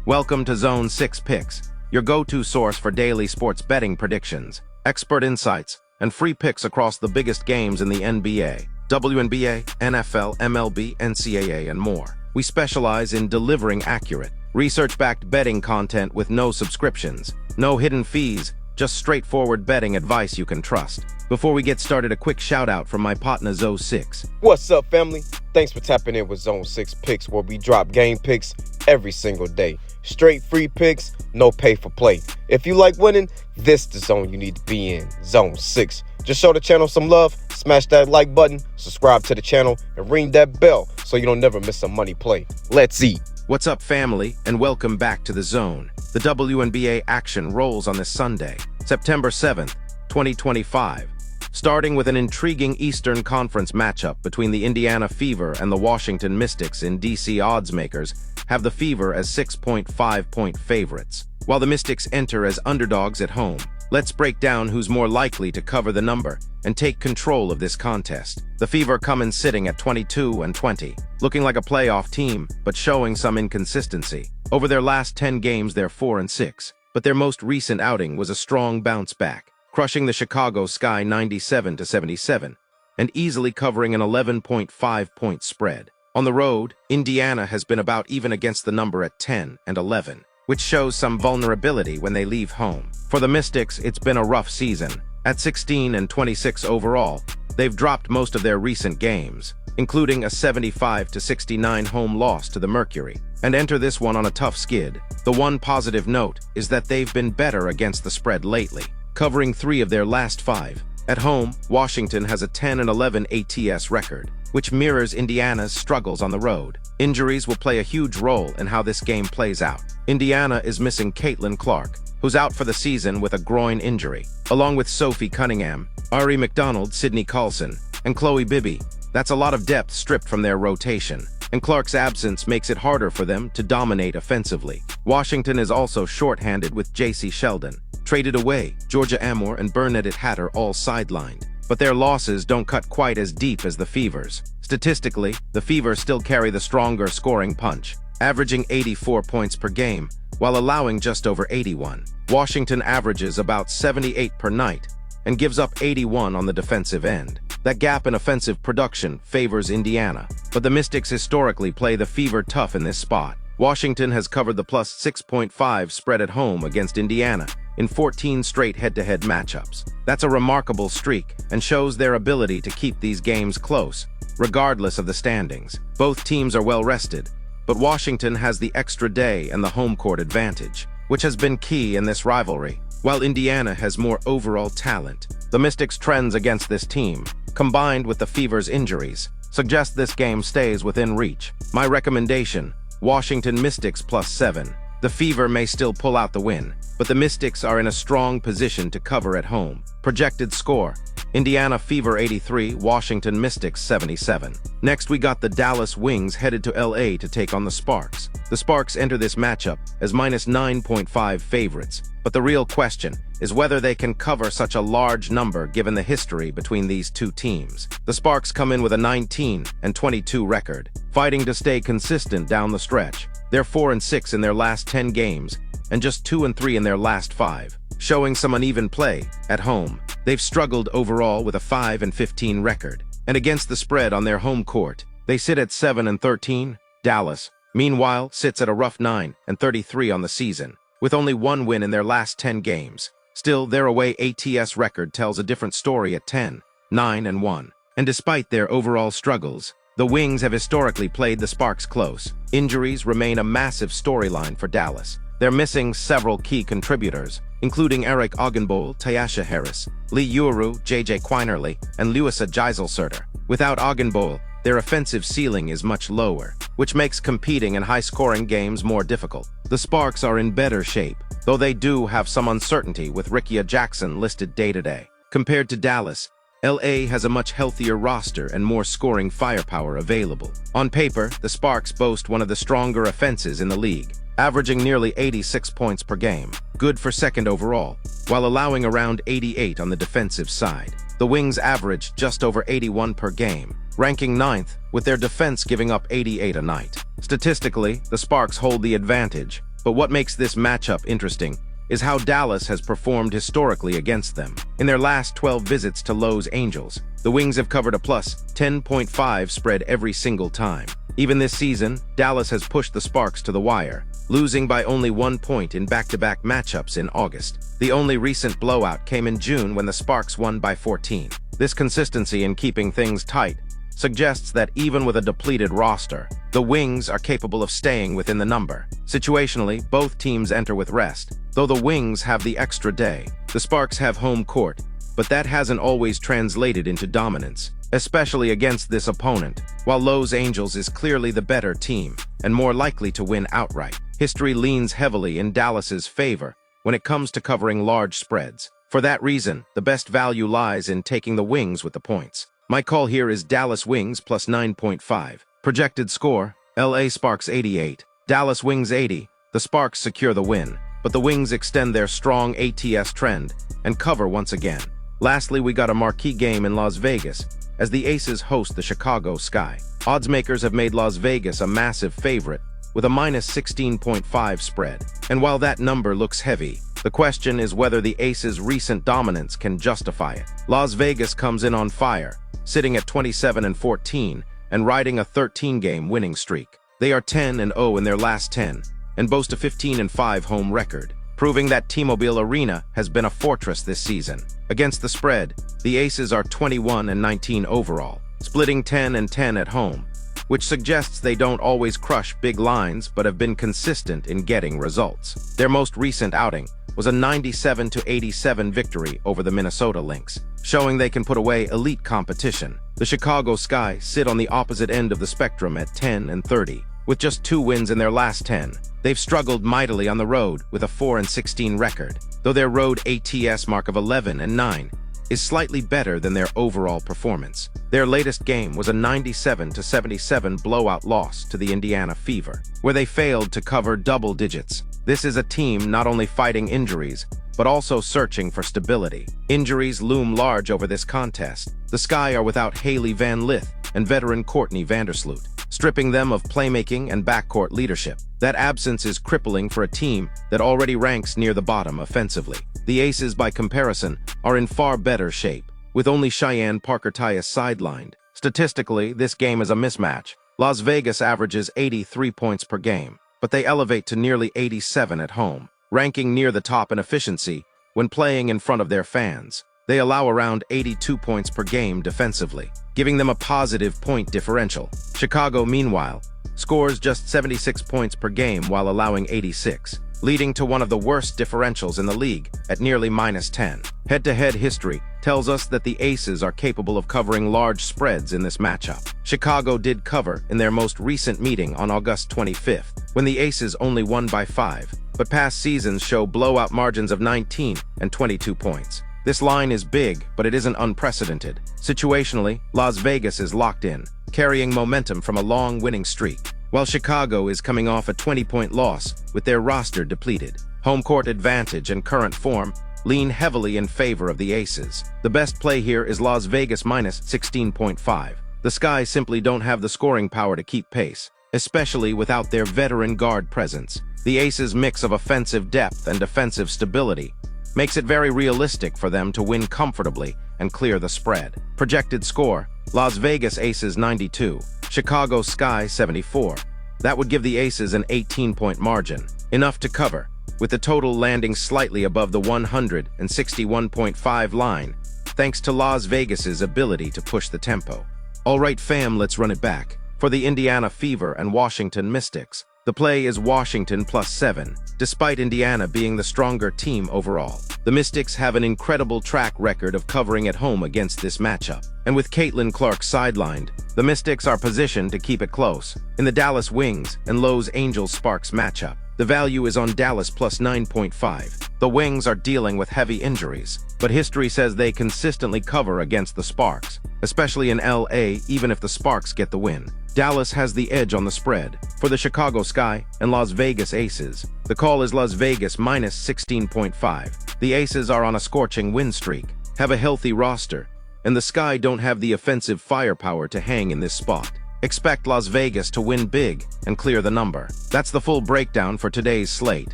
Welcome to Zone 6 Picks, your go-to source for daily sports betting predictions, expert insights, and free picks across the biggest games in the NBA, WNBA, NFL, MLB, NCAA, and more. We specialize in delivering accurate, research-backed betting content with no subscriptions, no hidden fees, just straightforward betting advice you can trust. Before we get started, a quick shout-out from my partner Zone 6. What's up, family? Thanks for tapping in with Zone 6 Picks, where we drop game picks every single day. Straight free picks, no pay for play. If you like winning, this is the zone you need to be in, Zone 6. Just show the channel some love, smash that like button, subscribe to the channel, and ring that bell so you don't never miss a money play. Let's eat. What's up, family, and welcome back to the Zone. The WNBA action rolls on this Sunday, September 7th, 2025. Starting with an intriguing Eastern Conference matchup between the Indiana Fever and the Washington Mystics. In DC, odds makers have the Fever as 6.5-point favorites, while the Mystics enter as underdogs at home. Let's break down who's more likely to cover the number and take control of this contest. The Fever come in sitting at 22-20, looking like a playoff team, but showing some inconsistency. Over their last 10 games, they're 4-6, but their most recent outing was a strong bounce back, crushing the Chicago Sky 97-77 and easily covering an 11.5-point spread. On the road, Indiana has been about even against the number at 10-11, which shows some vulnerability when they leave home. For the Mystics, it's been a rough season. At 16-26 overall, they've dropped most of their recent games, including a 75-69 home loss to the Mercury, and enter this one on a tough skid. The one positive note is that they've been better against the spread lately, covering 3 of their last 5. At home, Washington has a 10-11 ATS record, which mirrors Indiana's struggles on the road. Injuries will play a huge role in how this game plays out. Indiana is missing Caitlin Clark, who's out for the season with a groin injury, along with Sophie Cunningham, Ari McDonald, Sydney Carlson, and Chloe Bibby. That's a lot of depth stripped from their rotation, and Clark's absence makes it harder for them to dominate offensively. Washington is also shorthanded with J.C. Sheldon, traded away, Georgia Amore and Bernadette Hatter all sidelined. But their losses don't cut quite as deep as the Fever's. Statistically, the Fever still carry the stronger scoring punch, averaging 84 points per game, while allowing just over 81. Washington averages about 78 per night and gives up 81 on the defensive end. That gap in offensive production favors Indiana, but the Mystics historically play the Fever tough in this spot. Washington has covered the plus 6.5 spread at home against Indiana in 14 straight head-to-head matchups. That's a remarkable streak and shows their ability to keep these games close, regardless of the standings. Both teams are well rested, but Washington has the extra day and the home court advantage, which has been key in this rivalry, while Indiana has more overall talent. The Mystics' trends against this team, combined with the Fever's injuries, suggest this game stays within reach. My recommendation: Washington Mystics plus 7. The Fever may still pull out the win, but the Mystics are in a strong position to cover at home. Projected score: Indiana Fever 83, Washington Mystics 77. Next, we got the Dallas Wings headed to LA to take on the Sparks. The Sparks enter this matchup as minus 9.5 favorites, but the real question is whether they can cover such a large number given the history between these two teams. The Sparks come in with a 19-22 record, fighting to stay consistent down the stretch. They're 4-6 in their last 10 games and just 2-3 in their last 5, showing some uneven play at home. They've struggled overall with a 5-15 record, and against the spread on their home court, they sit at 7-13. Dallas, meanwhile, sits at a rough 9-33 on the season, with only 1 win in their last 10 games. Still, their away ATS record tells a different story at 10-9-1. And despite their overall struggles, the Wings have historically played the Sparks close. Injuries remain a massive storyline for Dallas. They're missing several key contributors, including Eric Ogdenbohl, Tyasha Harris, Lee Uru, J.J. Quinerly, and Lewisa Geiselserter. Without Ogdenbohl, their offensive ceiling is much lower, which makes competing in high-scoring games more difficult. The Sparks are in better shape, though they do have some uncertainty with Rickea Jackson listed day-to-day. Compared to Dallas, LA has a much healthier roster and more scoring firepower available. On paper, the Sparks boast one of the stronger offenses in the league, averaging nearly 86 points per game, good for second overall, while allowing around 88 on the defensive side. The Wings average just over 81 per game, ranking 9th, with their defense giving up 88 a night. Statistically, the Sparks hold the advantage, But what makes this matchup interesting is how Dallas has performed historically against them. In their last 12 visits to Los Angeles, the Wings have covered a plus 10.5 spread every single time. Even this season, Dallas has pushed the Sparks to the wire, losing by only 1 point in back-to-back matchups in August. The only recent blowout came in June when the Sparks won by 14. This consistency in keeping things tight suggests that even with a depleted roster, the Wings are capable of staying within the number. Situationally, both teams enter with rest. Though the Wings have the extra day, the Sparks have home court, but that hasn't always translated into dominance, especially against this opponent. While Los Angeles is clearly the better team and more likely to win outright, history leans heavily in Dallas's favor when it comes to covering large spreads. For that reason, the best value lies in taking the Wings with the points. My call here is Dallas Wings plus 9.5. Projected score, LA Sparks 88, Dallas Wings 80. The Sparks secure the win, but the Wings extend their strong ATS trend and cover once again. Lastly, we got a marquee game in Las Vegas as the Aces host the Chicago Sky. Oddsmakers have made Las Vegas a massive favorite with a minus 16.5 spread. And while that number looks heavy, the question is whether the Aces' recent dominance can justify it. Las Vegas comes in on fire, sitting at 27-14 and riding a 13-game winning streak. They are 10-0 in their last 10 and boast a 15-5 home record, proving that T-Mobile Arena has been a fortress this season. Against the spread, the Aces are 21-19 overall, splitting 10-10 at home, which suggests they don't always crush big lines but have been consistent in getting results. Their most recent outing was a 97-87 victory over the Minnesota Lynx, showing they can put away elite competition. The Chicago Sky sit on the opposite end of the spectrum at 10-30. With just 2 wins in their last 10, they've struggled mightily on the road with a 4-16 record, though their road ATS mark of 11-9 is slightly better than their overall performance. Their latest game was a 97-77 blowout loss to the Indiana Fever, where they failed to cover double digits. This is a team not only fighting injuries, but also searching for stability. Injuries loom large over this contest. The Sky are without Haley Van Lith and veteran Courtney Vandersloot, stripping them of playmaking and backcourt leadership. That absence is crippling for a team that already ranks near the bottom offensively. The Aces, by comparison, are in far better shape, with only Cheyenne Parker-Tyus sidelined. Statistically, this game is a mismatch. Las Vegas averages 83 points per game, but they elevate to nearly 87 at home, ranking near the top in efficiency when playing in front of their fans. They allow around 82 points per game defensively, giving them a positive point differential. Chicago, meanwhile, scores just 76 points per game while allowing 86, leading to one of the worst differentials in the league at nearly -10. Head-to-head history tells us that the Aces are capable of covering large spreads in this matchup. Chicago did cover in their most recent meeting on August 25th, when the Aces only won by 5, but past seasons show blowout margins of 19 and 22 points. This line is big, but it isn't unprecedented. Situationally, Las Vegas is locked in, carrying momentum from a long winning streak, while Chicago is coming off a 20-point loss with their roster depleted. Home court advantage and current form lean heavily in favor of the Aces. The best play here is Las Vegas minus 16.5. The Sky simply don't have the scoring power to keep pace, especially without their veteran guard presence. The Aces' mix of offensive depth and defensive stability makes it very realistic for them to win comfortably and clear the spread. Projected score, Las Vegas Aces 92, Chicago Sky 74. That would give the Aces an 18-point margin, enough to cover, with the total landing slightly above the 161.5 line, thanks to Las Vegas's ability to push the tempo. All right, fam, let's run it back. For the Indiana Fever and Washington Mystics, the play is Washington +7, despite Indiana being the stronger team overall. The Mystics have an incredible track record of covering at home against this matchup, and with Caitlin Clark sidelined, the Mystics are positioned to keep it close. In the Dallas Wings and Los Angeles Sparks matchup, the value is on Dallas +9.5. The Wings are dealing with heavy injuries, but history says they consistently cover against the Sparks, especially in LA, even if the Sparks get the win. Dallas has the edge on the spread. For the Chicago Sky and Las Vegas Aces, the call is Las Vegas minus 16.5. The Aces are on a scorching win streak, have a healthy roster, and the Sky don't have the offensive firepower to hang in this spot. Expect Las Vegas to win big and clear the number. That's the full breakdown for today's slate.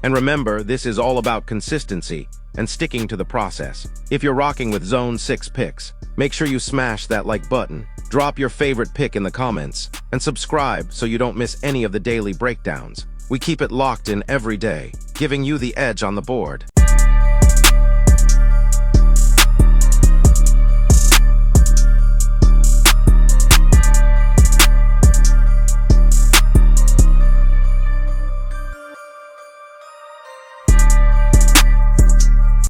And remember, this is all about consistency and sticking to the process. If you're rocking with Zone 6 picks, make sure you smash that like button, drop your favorite pick in the comments, and subscribe so you don't miss any of the daily breakdowns. We keep it locked in every day, giving you the edge on the board.